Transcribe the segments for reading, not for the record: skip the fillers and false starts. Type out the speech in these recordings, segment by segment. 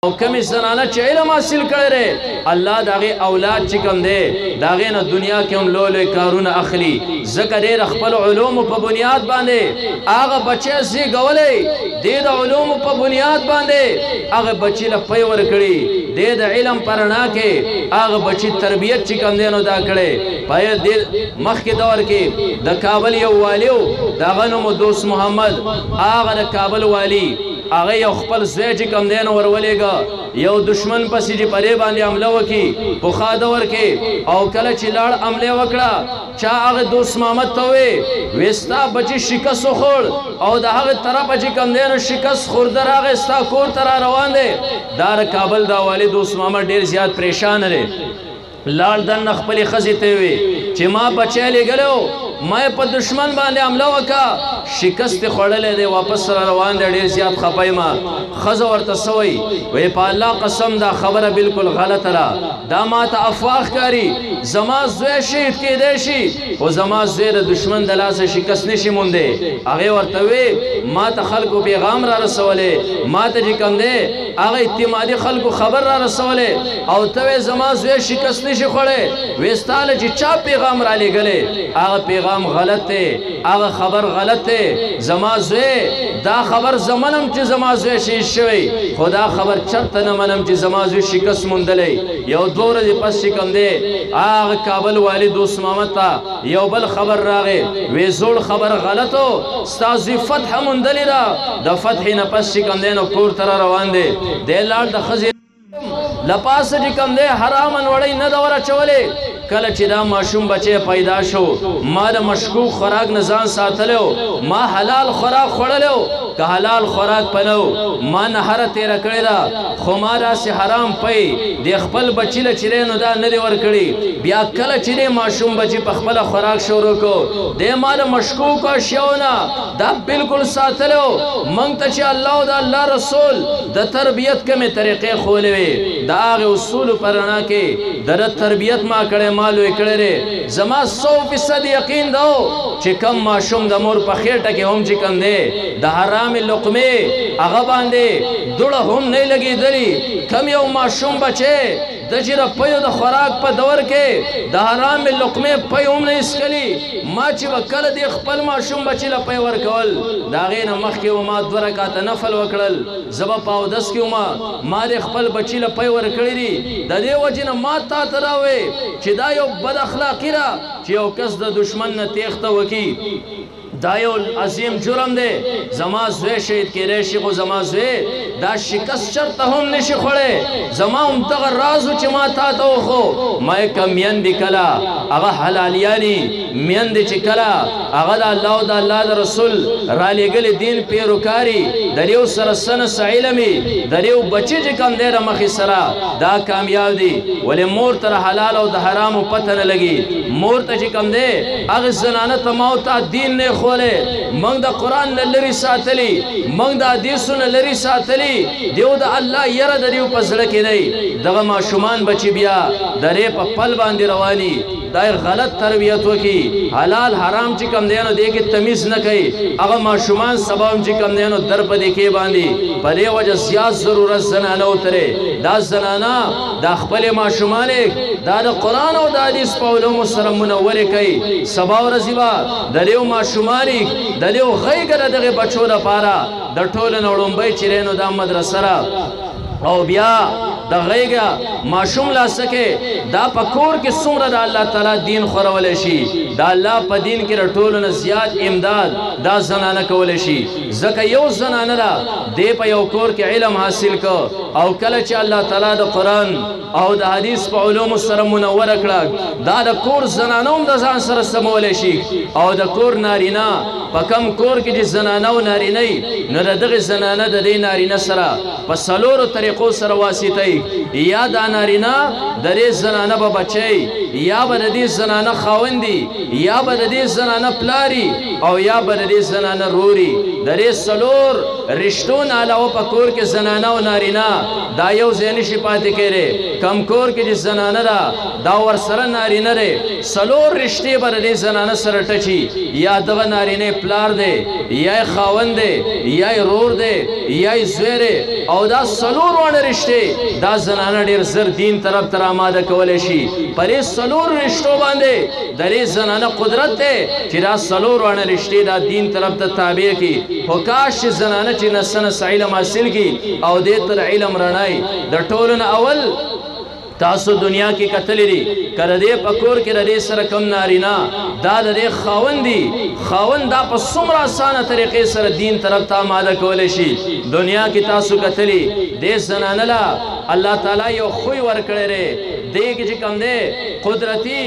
او کمی زنانه چې علم حاصل کړی دی الله د هغې اولاد چې کوم دی د هغې نه دنیا کې هم لوی لوی کارونه اخلي ځکه ډېر خپلو علومو په بنیاد باندې هغه بچی زیږولی دی د علومو په بنیاد باندې هغه بچي له پی ورکړي دی د علم په رڼا کې هغه بچي تربیت چې کوم دی نو دا کړی په دې مخکې دور کې د کابل یو والي و د هغه نوم دوست محمد هغه د کابل والي هغه یو خپل زوی چې کوم دی نو ورولېږه یو دشمن پسې چې پرې باندې حمله وکړي پخوا دور کې او کله چې لاړ حمله وکړه چا هغه دوست محمد ته وی ستا بچي شکست وخوړ او د هغې طرفه چې کوم دی نو شکست خورده راغی ستا کور ته را روان دی دا د کابل دا والي دوست محمد ډېر زیات پریشانه دی لاړ دننه خپلې ښځې ته وی چې ما بچی لېږلی و ما په دشمن باندې حمله وکړه شکست یې خوړلی دی واپس را روان دی ډېر زیات خفه یم ښځه ورته څه وایي وایي په الله قسم دا خبره بالکل غلطه ده دا ما ته افواه ښکاري زما زوی شهید کېدی شي خو زما زوی د دشمن د لاسه شکست نشي موندی هغې ورته وی ما ته خلکو پیغام را رسولی ما ته چې کوم دی هغه اعتمادي خلکو خبر را رسولی او ته وی زما زوی شکست نشي خوړی وی ستا له چې چا پیغام را لېږلی هغه پیغام غلط دی هغه خبر غلط دی زما زوی دا خبر زه منم چې زما زوی شهید شوی خو دا خبر چرته نه منم چې زما زوی شکست موندلی یو دوه ورځې پس چې کوم دی هغه کابل والي دوست محمد ته یو بل خبر راغی وی زوړ خبر غلط و ستا زوی فتح موندلې ده د فتحې نه پس چې کوم دی نو کور ته را روان دی دی لاړ د ښځې لپاسه چې کوم دی حرامن وړی نه ده ور اچولی کله چې دا ماشوم بچی پیدا شو ما د مشکوک خوراک نه ځان ساتلی ما حلال خوراک خوړلی که حلال خوراک په نه ما نهره تېره کړې ده خو ما داسې حرام پی د خپل بچي له چې دی نو دا نه دی ورکړي بیا کله چې دی ماشوم بچي په خپله خوراک شروع کړو دی ما د مشکوکو اشیاو نه دا بالکل ساتلی موږ ته چې الله او د الله رسول د تربیت کمې طریقې ښولې وې د هغې اصولو په رڼا کې د ده تربیت ما کړی ما لوی کړی دی زما 100% یقین ده چې کم ماشوم د مور په خېټه کې هم چې کم دی د حرامې لقمې هغه باندې دوړه هم نه لګېدلي کم یو ماشوم بچی د چې د پیو د خوراک په دور کې د حرامې لقمې پی هم نه ایسکلي ما چې به کله د خپل ماشوم بچي له پی ورکول د هغې نه مخکې و ما 2 رکعته نفل وکړل زه به په اودس کې ما د خپل بچي له پی ورکړي دي د دې وجې نه ما تا ته راوې چې دا یو بد اخلاقي ده چې یو کس د دشمن نه تیښته وکړي دا یو عظیم جرم دی زما زوی شهید کېدی شي خو زما زوی دا شکست چرته هم نشي خوړی زما هم دغه راز و چې ما تا ته وښو ما یې که میندې کله هغه حلالیانې میندې چې کله هغه د الله او د الله د رسول رالېږلي دین پیروکاري د یو سره سنس علمي د یو بچي چې کوم دی د مخې سره دا کامیاب دي ولې مور ته د حلال او د حرامو پته نه لګي مور ته چې کوم دی هغې زنانه ته ما او تا دین نه موږ د قرآن نه لرې ساتلی موږ د حدیثو نه لرې ساتلی دیو د الله یره د دیو په زړه کې دی دغه ماشومان بچي بیا د ری په پل باندې رواني دا غلط تربیت وکړي حلال حرام چې کوم دی نو دې کې تمیز نه کوي هغه ماشومان سبا هم چې کوم دی نو در په دې کې باندې په دې وجه زیات ضرورت زنانه وترې دا زنانه دا خپلې ماشومانې دا د قرآن او د حدیث په علومو سره منورې کوي سبا ورځې به د دیو ماشومانې د دیو غیږه د دغې بچو لپاره د ټولو نه وړومبی چې دی نو دا مدرسه را او بیا د غیږه ماشوم لاسکه دا په کور کې څومره د الله تعالی دین خورولی شي د الله په دین کې د ټولو نه زیات امداد دا زنانه کولی شي ځکه یو زنانه ده دی په یو کور کې علم حاصل کو او کله چې الله تعالی د قرآن او د حدیث په علومو سره منوره کړه دا د کور زنانه هم د ځان سره سمولی شي او د کور نارینه په کم کور کې چې زنانه او نارینه وي نو د دغې زنانه د دې نارینه سره په څلورو طریقو سره واسطه یا دا نارینه د دې زنانه به بچی یا به د دې زنانه خاوند دي یا به د دې زنانه پلاری او یا به د دې زنانه روري د دې څلور رشتو نه علاوه په کور کې زنانه او نارینه دا یو ځای نشي پاتې کېدی کم کور کې چې زنانه ده دا ورسره نارینه دی څلور رشتې به د دې زنانه سره ټچي یا دغه نارینه پلار دی یا خاوند دی یا رور دی یا زوی دی او دا څلور وړه رشتې دا زنانه ډېر زر دین طرف ته راماده کولی شي په دې څلور رشتو باندې د دې زنانه قدرت دی چې دا څلور وړه رشتې دا دین طرف ته تابع کړي خو کاش چې زنانه چې نس علم حاصل کړي او دې تر علم رڼای د ټولو نه اول تاسو دنیا کې کتلې دي کله دې پکور کې ردې سره کم نارینا دا د خاوند دي خاوند دا په څومره اسانه طریقې سره دین طرف ته آماده کولای شي دنیا کې تاسو کتلې دې زنانه لا الله تعالی یو خوې ورکړې لري دې کې چې کم دې قدرتی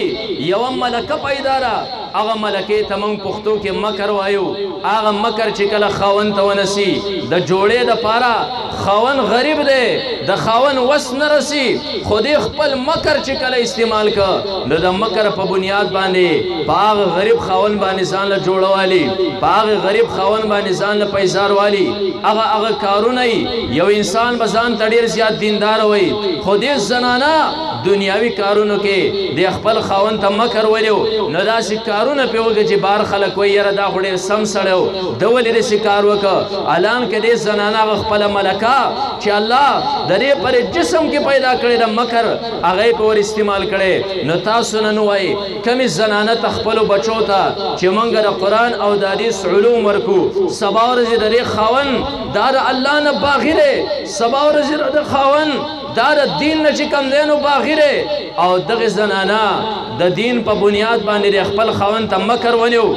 یو ملکه پیدا را هغه ملکه ته موږ پښتو کې مکر وایو هغه مکر چې کله خاوند ته ونسی د جوړې د پاره خاوند غریب دی د خاوند وس نه رسی خودی خپل مکر چې کله استعمال کا نو د مکر په بنیاد باندې باغ غریب خاوند باندې ځان له جوړوالی باغ غریب خاوند باندې ځان له پیسار والی هغه کارونه یو انسان بزان تډیر زیات دیندار وي خودی زنانا دنیاوی کارونو کې د خپل خاوند ته مکر ولیو نو داسې کارونه په وګه چې بار خلک وي یره دا خو ډېر سم سړیو د ولې داسې کار وکړه اعلان کې د زنانا خپل ملکه چې الله د دې پر جسم کې پیدا کړی د مکر هغه په ور استعمال کړي نو تاسو نن وایي کمی زنانه تخپل بچو ته چې مونږ د قران او د حدیث علوم ورکو سبا ورځ د خاوند دا د الله نه باغره سبا ورځ د خاوند دا د دین نه چې کم دینو باغره او دغه زنانه د دین په بنیاد باندې خپل خاوند ته مکر ونیو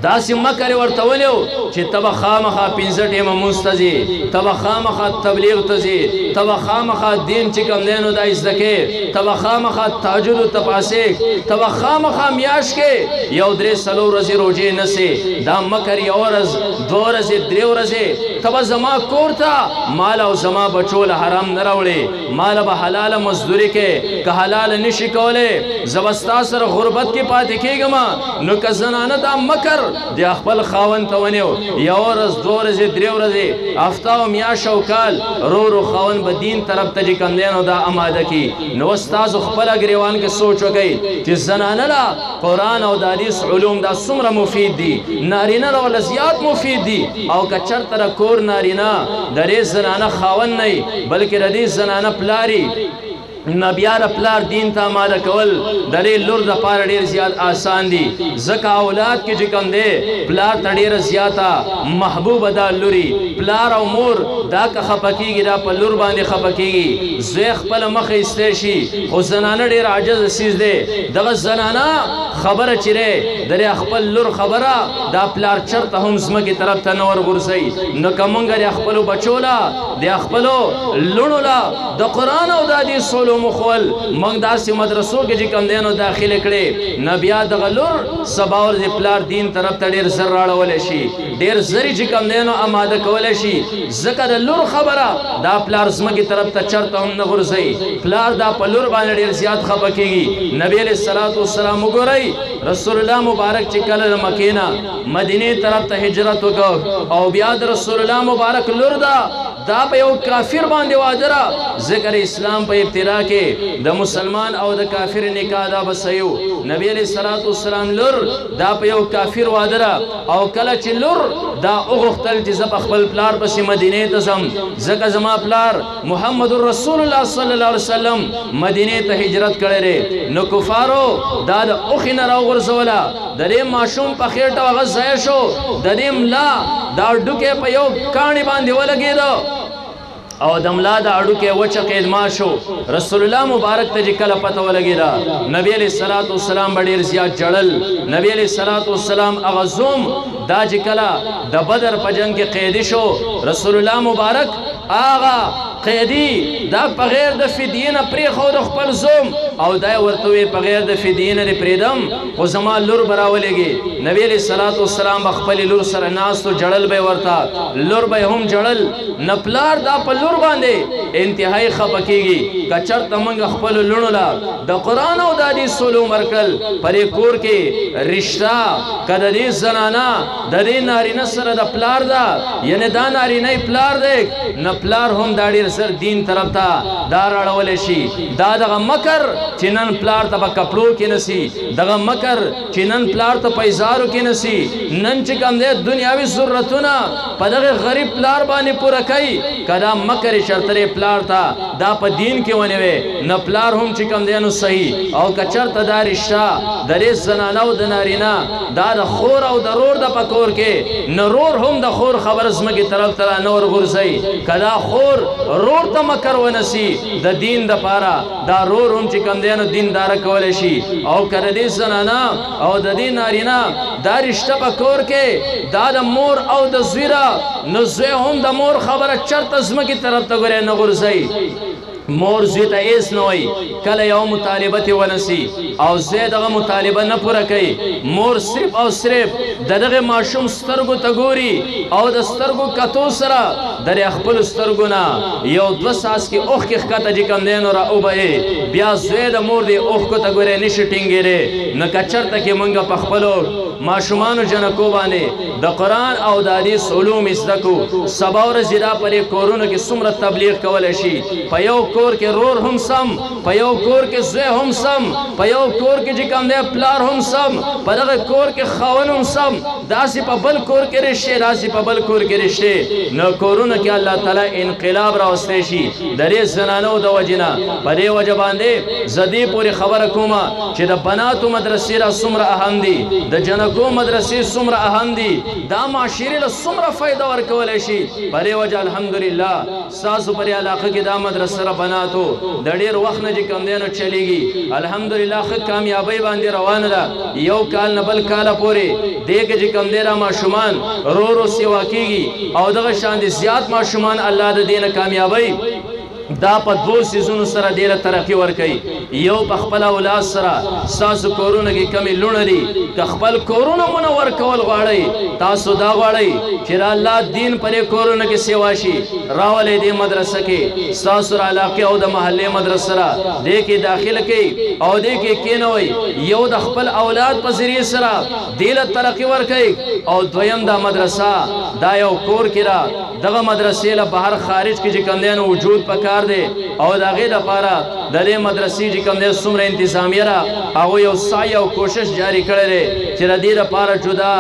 داسې مکر ورته ونیو چې تبه خامخا 15 ټیمه مستزي تبه خامخا تبلیغ تزي تبه خامخا دین چې کم دینو دا زده کې تبه خامخا تهجد او تفاسیق تبه خامخا میاش کې یو درې سلو ورځې روزې نسي دا مکر یو ورځ دوه ورځې درې ورځې تبه زما کور ته مال او زما بچو له حرام نه راوړي مال به حلاله مزدوري کې که حلال نشي کوله زبستا سره غربت کې پاتې کېږم نو که زنانه دا مکر د خپل خاوند ته ونیو یو ورځ دوه ورځې درې ورځې هفته او میاشت او کال رو خاوند به دین طرف ته چې کم دی نو دا آماده کړي نو استاد خپل ګریوان کې سوچ وکړي چې زنانه لا قرآن او د حدیث علوم دا څومره مفید دي نارینه له زیات مفید دي او که چرته کور نارینه د دې زنانه خاوند نه بلکې د دې زنانه پلاری نبیار پلار دین ته آماده کول د دې لور د پاره ډیر زیات آسان دي ځکه اولاد کې چې کوم دی پلار ته ډیره زیاته محبوب ده لوري پلار او مور دا که خپکیږي دا په لور باندې خپکیږي زوی خپل مخه ایسته شي خو زنانه ډیر عاجز سیز دی دغه زنانه خبره چیرې د خپل لور خبره دا پلار چرته هم زمکه طرف ته نور غورځي نو کومګر خپل بچولا د خپل لونو لا د قران او د حدیث مخول موږ داسې مدرسو کې چې کم دینو داخله کړي نبیا د غلور سباور د پلار دین طرف ته ډیر زر راړول شي ډیر زری چې کم دینو آماده کول شي ځکه د لور خبره دا پلار زمکه طرف ته چرته هم نه غورځي پلار دا په لور باندې ډیر زیات خپه کیږي نبی علیہ الصلوۃ والسلام وګورئ رسول الله مبارک چې کله مکینه مدینه طرف ته هجرت وکړ او بیا د رسول الله مبارک لور دا په یو کافر باندې وادره ذکر اسلام په ابتدا کې د مسلمان او د کافر نکاح دا بسیو نبی علیہ الصلوۃ والسلام لور دا په یو کافر وادره او کله چې لور دا اوغختل چې زب خپل پلار پسې مدینه ته زم زکه زما پلار محمد رسول الله صلی الله علیه وسلم مدینه ته هجرت کړي نو کفارو دا د اوخینه راغورځولا د دې ماشوم په خېټه هغه ځای شو د دې ملا دا ډوکه په یو کاڼي باندې ولګیدو او دملا دا اډو کې وچه قیدما شو رسول الله مبارک ته کله پته ولګیدا نبی علیہ الصلوۃ والسلام ډیر زیات جړل نبی علیہ الصلوۃ والسلام اغزوم دا چې کله د بدر په جنگ کې قیدی شو رسول الله مبارک آغا قیدی دا بغیر د فدیه نه پری خو د خپل زوم او دا ورته بغیر د فدیه نه پریدم خو زما لور براولېږي نبی علیہ الصلوۃ والسلام خپل لور سره ناس تو جړل به ورته لور به هم جړل نپلار دا په لور باندې انتهایی خپکیږي کچرته موږ خپل لونو لا د قران او د حدیث علوم ورکل پرې کور کې رشتہ کده دې زنانا د دې نارینه سره د پلار دا یعنی دا نارینه پلار دی نه پلار هم دا ډیر سر دین طرف ته دا راړول شي دا دغه مکر چې نن پلار ته په کپړو کې نسی دغه مکر چې نن پلار ته پیسارو کې نسی نن چې کوم دې دنیاوي ضرورتونه په دغه غریب پلار باندې پوره کوي کدا مکر شرطره پلار ته دا په دین کې ونیوي نه پلار هم چې کوم دې نو صحیح او کچرته دا رشتہ درې زنانه او د نارینه دا د خور او د رور د پکور کې نرور هم د خور خبر زمګي طرف تر نور غورځي کدا خور رور ته مکر ونسی د دین د پاره دا رور هم چې کوم دې نو دیندار کول شي او کړه دې زنانه او د دې نارینه دا رشتہ پکور کې دا د مور او د زویرا نو زوی هم د مور خبره چرته زمګي طرف ته ګورې نه غورځي مور زوی ته ایس نه وای کله یو مطالبه ته ونسی او زوی دغه مطالبه نه پوره کوي مور صرف او صرف دغه ماشوم سترګو ته ګوري او د سترګو کتو سره در خپل سترګو نه یو 2 ساس کې اوخ کې خکته چې کم دین را او به بیا زوی د مور دی اوخ کو ته ګورې نشي ټینګېره نه کچرته کې مونږ په خپلو ماشومانو جنکو باندې د قران او د حدیث علوم زدکو سبا ورځ دا پرې کورونو کې څومره تبلیغ کول شي په یو کور کې رور هم سم په یو کور کې زوی هم سم په یو کور کې چې کوم دی پلار هم سم په دغه کور کې خاون هم سم داسې په بل کور کې رشته داسې په بل کور کې رشته نو کورونو کې الله تعالی انقلاب راوستي شي د دې زنانو د وجنه په دې وجه باندې زدي پوری خبره کومه چې د بناتو مدرسې را څومره اهم دي د جنکو مدرسې څومره اهم دي دا معاشري له څومره فائدہ ورکول شي په دې وجه الحمدلله تاسو پر علاقه کې دا مدرسه را بناتو د ډیر وخت نه چې کم دینو چلیږي الحمدلله خ کامیابی باندې روانه ده یو کال نه بل کال پورې دغه چې کم دیرا ماشومان رو رو سیوا کیږي او دغه شان دي زیات ماشومان الله د دینه کامیابی دا په 2 سيزونو سره ډیره ترقی ورکي یو په خپل اولاد سره تاسو کورونه کې کمی لونري که خپل کورونه منور کول غواړي تاسو دا غواړي چې الله دین پرې کورونه کې سیوا شي راولې دې مدرسه کې تاسو را علاقه او د محله مدرسه را دې کې داخله کې او دې کې کینوي یو د خپل اولاد په ذریعہ سره دله ترقی ورکي او دویم دا مدرسه دا یو کور کې را دغه مدرسې له بهر خارج کې چې کندانو وجود پکار دي او دا غي د پاره د دې مدرسې چې کوم د څومره انتظامیه را هغه یو سعی او کوشش جاری کړل چې د دې لپاره جدا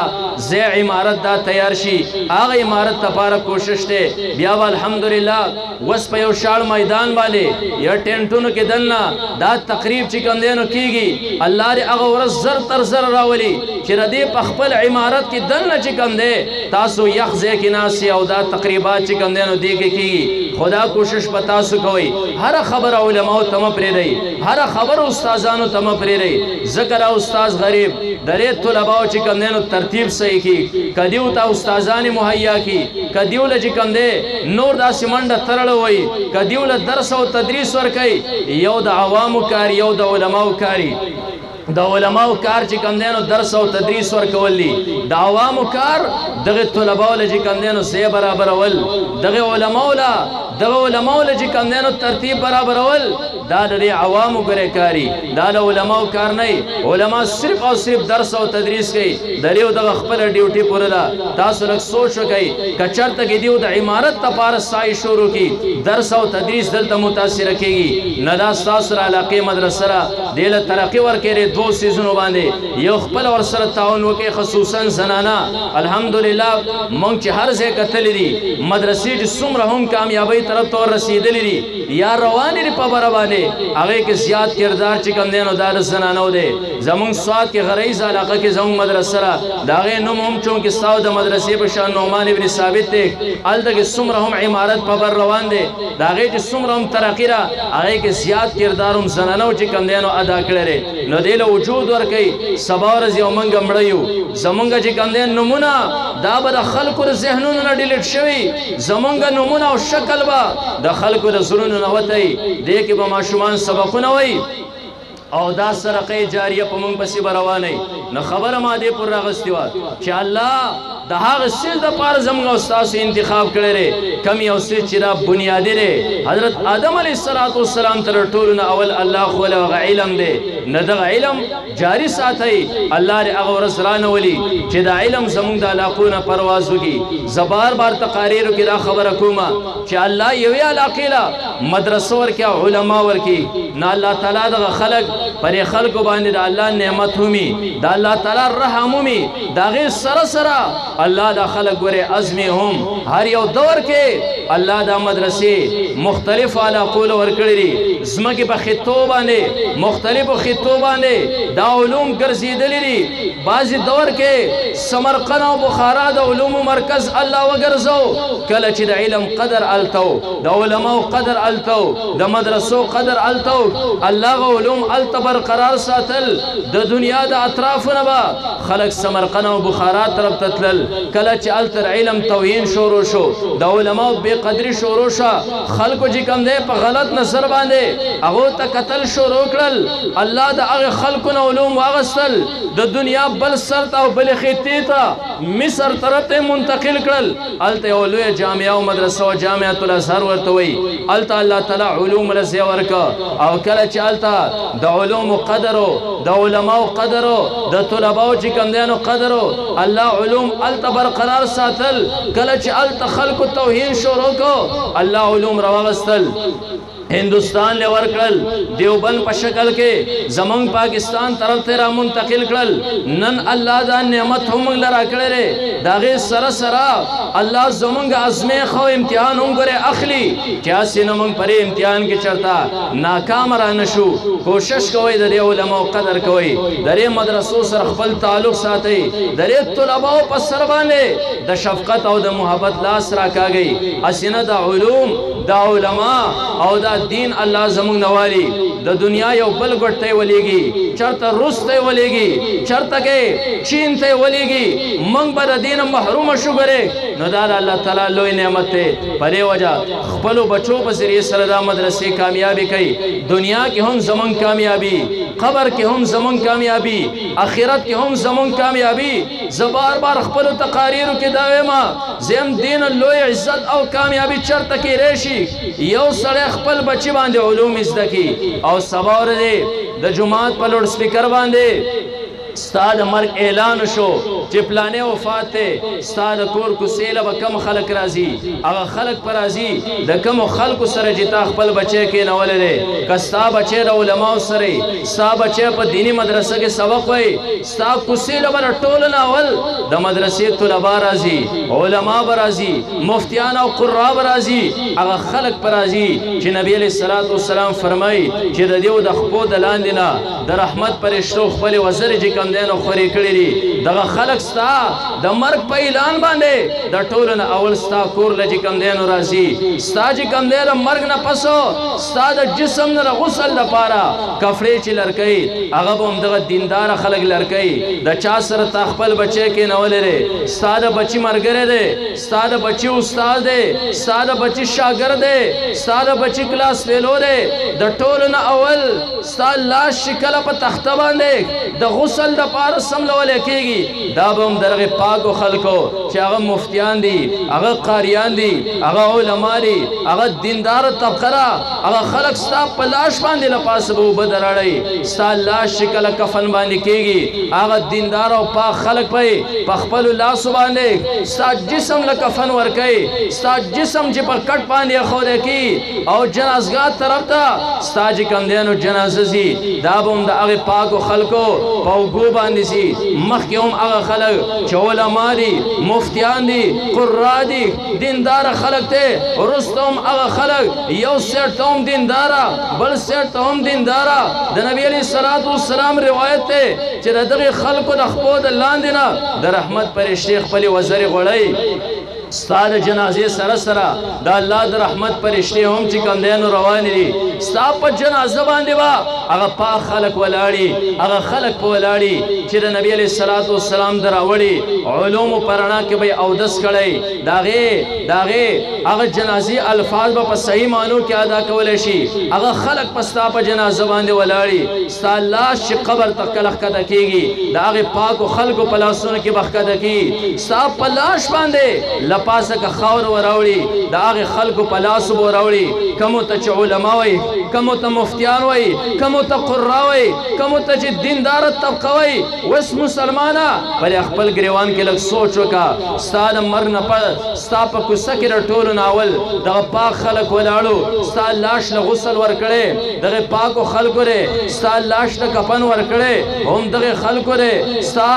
زی عمارت دا تیار شي هغه عمارت لپاره کوشش ته بیا الحمدلله وس په یو شاړ میدان باندې یا ټینټونو کې دنه دا تقریب چې کوم دینو کیږي الله دې هغه ورځ زر تر زر راولي چې د دې په خپل عمارت کې دنه چې کوم دی تاسو یخ ځای کې ناسي او دا تقریبات چې کوم دینو دی کې کیږي خدا کوشش پتا سو کوي هر خبر علماء تم پرې دی هر خبر استادانو تم پرې دی ذکر او استاد غریب درې طلباء چې کوم دینو ترتیب صحیح کی کدیو تا استادان مهیا کی کدیو لږ کوم دی نور دا سیمنډ ترړ وای کدیو له درس او تدریس ور کوي یو د عوامو کار یو د علماء کاری د علماء کار چې کوم دینو درس او تدریس ور کول دي د عوامو کار دغه طلباء له چې کوم دینو سه برابر ول دغه علماء له چې کوم دینو ترتیب برابر ول دا د عوامو ګره کاری دا د علماء کار نه علماء صرف او صرف درس او تدریس کوي دریو دغه خپل ډیوټي پوره ده تاسو لږ سوچ وکړئ کچرته کې دیو د عمارت لپاره سای شروع کی درس او تدریس دلته متاثر کیږي نه دا تاسو علاقه مدرسه را دله ترقی ورکړي 2 سيزونو باندې یو خپل ور سره تعاون وکي خصوصا زنانا الحمدلله مونږ چې هر ځای کتل دي مدرسې چې څومره هم کامیابی طرف ته رسیدلې دي یا روان دي په بار باندې هغه کې زیات کردار چې کوم دینو دار زنانو دي زمون سواد کې غریز علاقه کې زمون مدرسه را داغه نوم هم چون کې استاد د مدرسې په شان نعمان ابن ثابت ته الته کې څومره هم عمارت په بار روان دي داغه چې څومره هم ترقی را هغه کې زیات کردار هم زنانو چې کوم دینو ادا کړل نو دله وجود ورکي سبا ورځ یو منګ مړیو زمونږ چې کوم دین نمونه دا به خلکو د ذهنونو نه ډیلیټ شوی زمونږ نمونه او شکل به د خلکو د زړونو نه وتی دې کې به ماشومان سبقونه وای او دا سرقه جاریه په مونږ پسې روانه نه خبره ما دې پر راغستې و چې الله د هغه څه د پاره زموږ او تاسو انتخاب کړی دی کم یو څه چې دا بنیادي دی حضرت آدم علیه السلام تر ټولو نه اول الله خو له هغه علم دی نه دغه علم جاری ساتئ الله دې هغه ورځ رانولي چې دا علم زموږ د علاقو نه پرواز وکړي زه بار بار تقاریرو کې دا خبره کومه چې الله یوې علاقې له مدرسو ورکړي علما ورکړي نه الله تعالی دغه خلق پرې خلکو باندې د الله نعمت همي د الله تعالی رحم همي د هغې سره سره الله دا خلق ګورې عزمي هم هر یو دور کې الله دا مدرسې مختلف علاقو له ورکړي دي ځمکې په خطو باندې مختلفو خطو باندې دا علوم ګرځېدلي دي بعضې دور کې سمرقند او بخارا د علومو مرکز الله وګرځو کله چې د علم قدر التو د علماو قدر التو د مدرسو قدر التو الله علوم الته برقرار ساتل د دنیا د اطرافونه به خلق سمرقند او بخارا طرف ته تلل کله چې الته علم توهین شروع شو د علماو بې قدري شروع شوه خلکو چې کوم دی په غلط نظر باندې هغو ته کتل شروع کړل الله د هغې خلکو نه علوم واغستل د دنیا بل سر ته او بلې خطې ته مصر طرف ته منتقل کړل هلته یو لویه جامعه او مدرسه او جامعة الازهر ورته وایي هلته الله تعالی علوم له ځای ورکړه او کله چې هلته د علومو قدر و د علماو قدر و د طلباو چې کوم دی نو قدر و الله علوم هلته برقرار ساتل کله چې هلته خلکو توهین شروع کو الله علوم راوغستل هندوستان له ورکړل دیوبند په شکل کې زمونږ پاکستان طرف ته را منتقل کړل نن الله دا نعمت هم موږ له راکړی دی د هغې سره سره الله زمونږ ازمیښت او امتحان هم ګورې اخلي چې هسې نه موږ پرې امتحان کې چېرته ناکام را نه شو کوشش کوئ د دې علماو قدر کوئ د دې مدرسو سره خپل تعلق ساتئ د دې طلباو په سر باندې د شفقت او د محبت لاس راکاږئ هسې نه د علوم د علما او د دین الله زموږ نوالي د دنیا یو بل ګوټ ته ولېږي چېرته روس ته ولېږي چېرته کې چین ته ولېږي موږ به د دې نه محرومه شو ګورې نو دا د الله تعالی لوی نعمت دی په دې وجه خپلو بچو په ذریعې سره دا مدرسې کامیابي کوي دنیا کې هم زموږ کامیابي قبر کې هم زموږ کامیابي آخرت کې هم زموږ کامیابي زه بار بار خپلو تقاریرو کې دا وایم زم دین لوی عزت او کامیابي چېرته کې راشي یو سړی خپل بچی باندې علوم زده کړي او سبا ورځې د جماعت په لوډ سپیکر باندې ستا د مرګ اعلان شو چې پلانې وفات دی ستا د کور کوڅې له به کم خلک راځي هغه خلک به راځي د کمو خلکو سره چې تا خپل بچی کېنولی دی که ستا بچی د علماو سره ستا بچی په دیني مدرسه کې سبق وایي ستا کوڅې له به د ټولو نه اول د مدرسې طلبا راځي علما به راځي مفتیان او قرا به راځي هغه خلک به راځي چې نبي علیه الصلاة والسلام فرمایي چې د دې د خپو د لاندې نه د رحمت پرشتو خپلې وزرې چې کم دی نو خورې کړي دي دغه خلک ستا د مرګ په اعلان باندې د ټولو نه اول ستا کور له چې کم دی نو راځي ستا چې کم دی د مرګ نه پسو ستا د جسم نه د غسل دپاره کفړې چې لرکوي هغه به همدغه دینداره خلک لرکوي د چا سره تا خپل بچی کېنولی دی ستا د بچي ملګری دی ستا د بچي استاد دی ستا د بچي شاګرد دی ستا د بچي کلاس فیلو دی د ټولو نه اول ستا لاس چې کله په تخته باندې د غسل د پاره سملولی کېږي دا به هم د هغې پاکو خلکو چې هغه مفتیان دي هغه قاریان دي هغه علما دي هغه دینداره طبقه ده هغه خلک ستا په لاش باندې له پاسه به اوبه دراړئ ستا لاش چې کله کفن باندې کېږي هغه دیندار او پاک خلک به په خپلو لاسو باندې ستا جسم له کفن ورکوي ستا جسم چې په کټ باندې ایښودی کېږي او جنازګاه طرف ته ستا چې کوم دی نو جنازه ځي دا به هم د هغې پاکو خلکو په اوږو باندې ځي مخکې هم هغه خلک چې علما دي مفتیان دي قرا دي دینداره خلک دی وروسته هم هغه خلک یو سیټ ته هم دینداره بل سیټ ته هم دینداره د نبي علیه الصلاة والسلام روایت دی چې د دغې خلکو د خپو د لاندې نه د رحمت پرشتې خپلې وزرې غوړئ ستا د جنازې سره سره د الله د رحمت پرشتې هم چې کوم دی نو روانې دي ستا په جنازه باندې با هغه پاک خلک ولاړي هغه خلک په ولاړي چې د نبی علیه الصلاۃ والسلام دراوړي علوم پرانا کې به اودس کړي داغه هغه جنازي الفاظ په صحیح معنی کې ادا کول شي هغه خلک په ستا په جنازه باندې ولاړي ستا لاش چې قبر ته کلخ کده کیږي د هغه پاکو خلکو په لاسونو کې بخکده کی ستا په لاش باندې لپاسه که خاور وراوړي د هغه خلکو په لاسو وراوړي کوم ته چې علما وي کوم ته مفتیان وي کوم ته قرا وي کوم ته چې دیندار طبقه وي وس مسلمانا پر خپل گریوان کې لږ سوچ وکا ستا د مرنه پر ستا په کوڅه کې رټول ناول دغه پاک خلک ولاړو ستا لاش له غسل ورکړي دغه پاکو خلکو لري ستا لاش له کفن ورکړي هم دغه خلکو لري ستا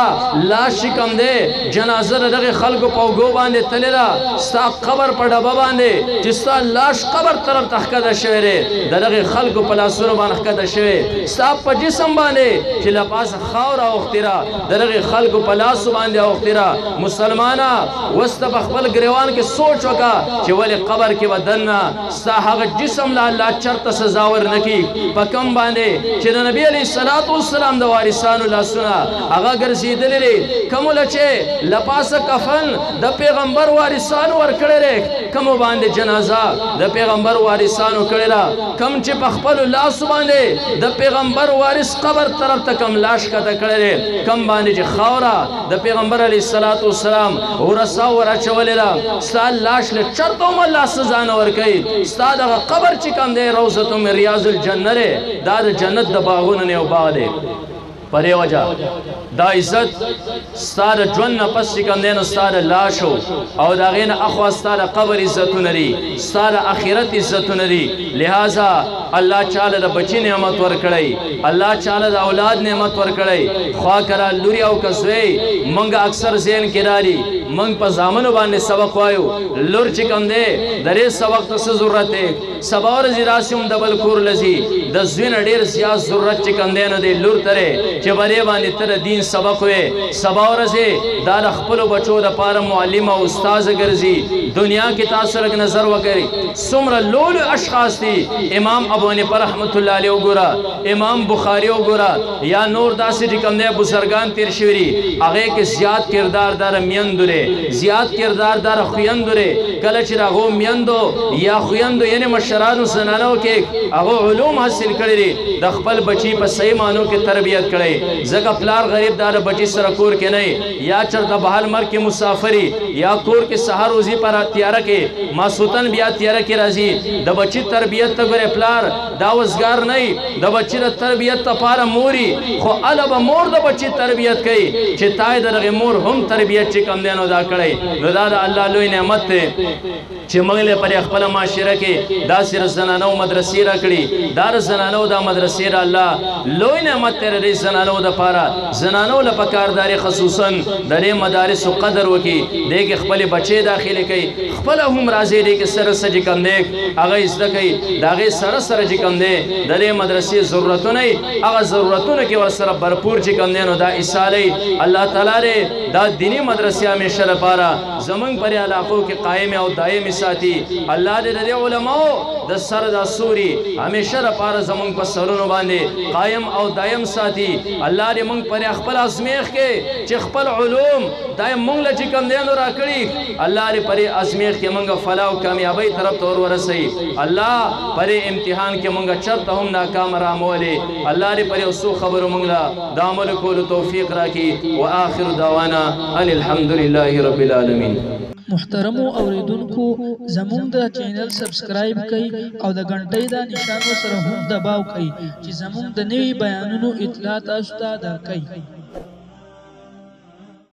لاش کم دی جنازه دغه خلکو په وګو باندې تللا ستا قبر په ډبه باندې چې ستا لاش قبر طرف تخکده شوی دی دغه خلکو په لاسونو باندې خکده شوی ستا په جسم باندې چې لپاس خاور اوخترا دغه خلکو په لاسو باندې اوخترا مسلمانا وست په خپل گریوان کې سوچ وکا چې ولې قبر کې بدننا ستا هغه جسم لا الله چرته سزا ورنکي په کم باندې چې د نبی علیه الصلاۃ والسلام د وارثانو لاسونه هغه ګرځېدلې کوم چې لپاسه کفن د پیغمبر وارثانو ورکړي کوم باندې جنازه د پیغمبر وارثانو کړي کم چې په خپل لاس باندې د پیغمبر وارث قبر طرف ته کم لاش کته کړي کم باندې چې خاورا د پیغمبر علیه الصلاۃ والسلام ورسا ورچولې ستا لاش له چرته هم الله سزا نه ورکوي ستا دغه قبر چې کم دی روضة من ریاض الجنه دا د جنت د باغونو نه یو باغ دی پرې وجه دا عزت ستا د ژوند نه پس چې کوم دی نو ستا د لاشو او د هغې نه اخوا ستا د قبر عزتونه دي ستا د آخرت عزتونه دي لہذا الله چاله د بچي نعمت ورکړی الله چاله د اولاد نعمت ورکړی خوا کرا لوري او که زوی موږ اکثر ذهن کې راځي موږ په زامنو باندې سبق وایو لور چې کوم دی درې سبق ته څه ضرورت دی سبا ورځې راسي هم د بل کور لځي د زوی نه ډېر زیات ضرورت چې کوم دی نو دی لور ترې چې برې باندې تر دین سبق وې سبا ورځې دا د خپلو بچو دپاره معلم او استاذ ګرځي دنیا کې تاسو لږ نظر وکړئ څومره لوی اشخاص دي امام ابو حنیفه رحمت الله علیه وګوره امام بخاری وګوره یا نور داسې چې کوم دی بزرګان تیر شوي دي هغې کې زیات کرداردار میندو دی زیات کرداردار خویندو دی کله چې د هغو میندو یا خویندو یعنې مشرانو زنانو کې هغو علوم حاصل کړي دي د خپل بچي په صحیح معنو کې تربیت کړی ځکه پلار غریب دا د بچي سره کور کې نه یا چرته بهر مرګ کې مسافري یا کور کې سهار روزي پر تیاره کې ماسوتن بیا تیاره کې راځي د بچي تربیت ته ګورې پلار دا وزګار نه د بچي د تربیت لپاره موري خو اله به مور د بچي تربیت کوي چې تای د دغې مور هم تربیت چې کم دی نو دا کړی نو دا د الله لوی نعمت دی چې موږ له پر خپل معاشره کې داسې زنانو مدرسې راکړي دا زنانو دا مدرسې را الله لوی نعمت دی زنانو دپاره زنانو له پکارداري خصوصا د دې مدارسو قدر وکړي دې کې خپلې بچې داخلې کوي خپله هم راځي دې کې سره څه چې کوم دی هغه زده کوي د هغې سره سره چې کوم دی د دې مدرسې ضرورتونه هغه ضرورتونه کې ورسره برپور چې کوم دی نو دا ایسالۍ الله تعالی دې دا دیني مدرسې همیشه لپاره زمونږ پر علاقو کې قایم او دایمي ساتي الله دې د علماو د سر دا سوري همیشه لپاره زمونږ په سرونو باندې قایم او دایم ساتي الله دې مونږ پر خپل ازمیخ کې چې خپل علوم دایم مونږ له چې کوم دی نو راکړي الله دې پر ازمیخ کې مونږ فلاح او کامیابۍ طرف ته ورسوي الله پر امتحان کې مونږ چرته هم ناکام رامولې الله دې پر یو څو خبرو مونږ له د عمل کولو توفیق راکړي واخر دعوانا ان الحمد لله رب العالمین محترمو اوریدونکو زموږ د چینل سبسکرایب کړئ او د غنټۍ د نشانو سره هم دباو کړئ چې زموږ د نوي بیانونو اطلاع تاسو ته درکړي